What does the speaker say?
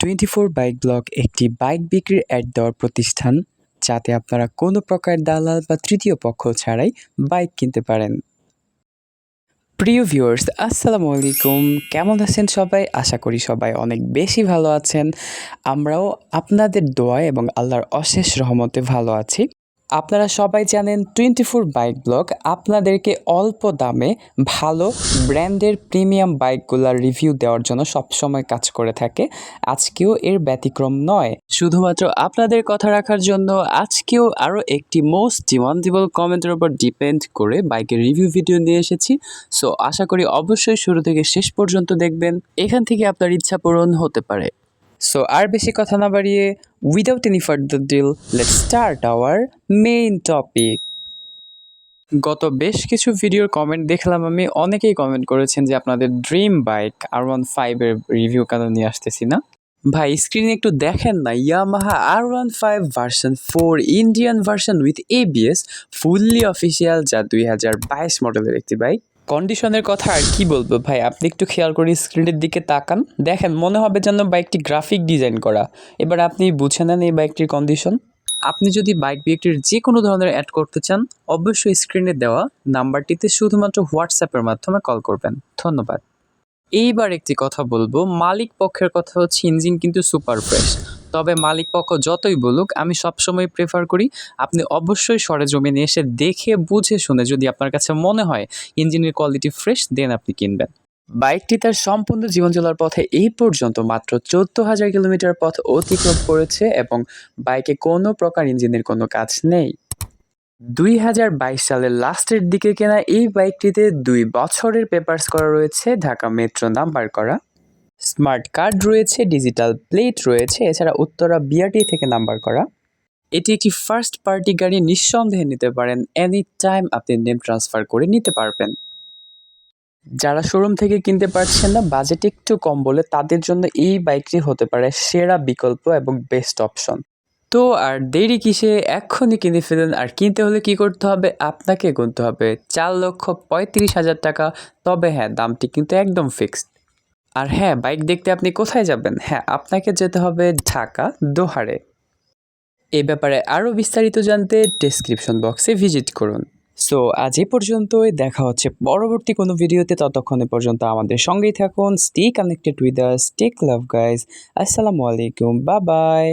24 bike blog একটি bike বিক্রির add দেওয়ার প্রতিষ্ঠান, যাতে আপনারা কোনো প্রকার দালাল বা তৃতীয় পক্ষ ছাড়াই বাইক কিনতে পারেন। প্রিয় ভিউয়ার্স, আসসালামু আলাইকুম। কেমন আছেন সবাই? আশা করি সবাই অনেক বেশি ভালো আছেন। আমরাও আপনাদের দোয়ায় এবং আল্লাহর অশেষ রহমতে ভালো আছি। আপনারা সবাই জানেন 24 বাইক ব্লগ আপনাদেরকে অল্প দামে ভালো ব্র্যান্ডের প্রিমিয়াম বাইকগুলোর রিভিউ দেওয়ার জন্য সবসময় কাজ করে থাকে। আজকেও এর ব্যতিক্রম নয়। শুধুমাত্র আপনাদের কথা রাখার জন্য আজকেও আরও একটি মোস্ট ডিমান্ডেবল কমেন্টের উপর ডিপেন্ড করে বাইকের রিভিউ ভিডিও নিয়ে এসেছি। সো আশা করি অবশ্যই শুরু থেকে শেষ পর্যন্ত দেখবেন। এখান থেকে আপনার ইচ্ছা পূরণ হতে পারে। সো আর বেশি কথা না বাড়িয়ে, without any further deal, let's start our main topic. গত বেশ কিছু ভিডিওর কমেন্ট দেখলাম আমি, অনেকেই কমেন্ট করেছেন যে আপনাদের ড্রিম বাইক R15 এর রিভিউ কেন নিয়ে আসতেছি না। ভাই স্ক্রিনে একটু দেখেন না, Yamaha R15 version 4 Indian version with ABS, fully official, যা 2022 মডেলের একটি বাইক। কন্ডিশনের কথা আর কি বলবো ভাই, আপনি একটু খেয়াল করে স্ক্রিনের দিকে তাকান, দেখেন মনে হবে যেন বাইকটি গ্রাফিক ডিজাইন করা। এবার আপনি বুঝে নেন এই বাইকটির কন্ডিশন। আপনি যদি বাইক বিক্রির যে কোনো ধরনের অ্যাড করতে চান, অবশ্যই স্ক্রিনে দেওয়া নাম্বারটিতে শুধুমাত্র হোয়াটসঅ্যাপের মাধ্যমে কল করবেন। ধন্যবাদ। এইবার একটি কথা বলবো, মালিক পক্ষের কথা হচ্ছে ইঞ্জিন কিন্তু সুপার ফ্রেশ। তবে মালিক পক্ষ যতই বলুক, আমি সবসময় প্রেফার করি আপনি অবশ্যই সরেজমিনে এসে দেখে বুঝে শুনে, যদি আপনার কাছে মনে হয় ইঞ্জিনের কোয়ালিটি ফ্রেশ, দেন আপনি কিনবেন। বাইকটি তার সম্পূর্ণ জীবন চলার পথে এই পর্যন্ত মাত্র 14,000 কিলোমিটার পথ অতিক্রম করেছে এবং বাইকে কোনো প্রকার ইঞ্জিনের কোনো কাজ নেই। 2022 সালের লাস্টের দিকে কেনা এই বাইকটিতে 2 বছরের পেপারস করা রয়েছে, ঢাকা মেট্রো নাম্বার করা, স্মার্ট কার্ড রয়েছে, ডিজিটাল প্লেট রয়েছে, এছাড়া উত্তরা বিআরটি থেকে নাম্বার করা। এটি একটি ফার্স্ট পার্টি গাড়ি, নিঃসন্দেহে নিতে পারেন। এনি টাইম আপনি নেম ট্রান্সফার করে নিতে পারবেন। যারা শোরুম থেকে কিনতে পারছেন না, বাজেট একটু কম বলে, তাদের জন্য এই বাইকটি হতে পারে সেরা বিকল্প এবং বেস্ট অপশন। তো আর দেরি কিসে, এক্ষুনি কিনে ফেলেন। আর কিনতে হলে কি করতে হবে? আপনাকে গুনতে হবে 4,35,000 টাকা। তবে হ্যাঁ, দামটি কিন্তু একদম ফিক্সড। আর হ্যাঁ, বাইক দেখতে আপনি কোথায় যাবেন? হ্যাঁ, আপনাকে যেতে হবে ঢাকা দোহারে। এ ব্যাপারে আরও বিস্তারিত জানতে ডেসক্রিপশন বক্সে ভিজিট করুন। সো আজ এই পর্যন্তই, দেখা হচ্ছে পরবর্তী কোনো ভিডিওতে। ততক্ষণে পর্যন্ত আমাদের সঙ্গেই থাকুন। Stay connected with us, take love guys. আসসালামু আলাইকুম, বাই বাই।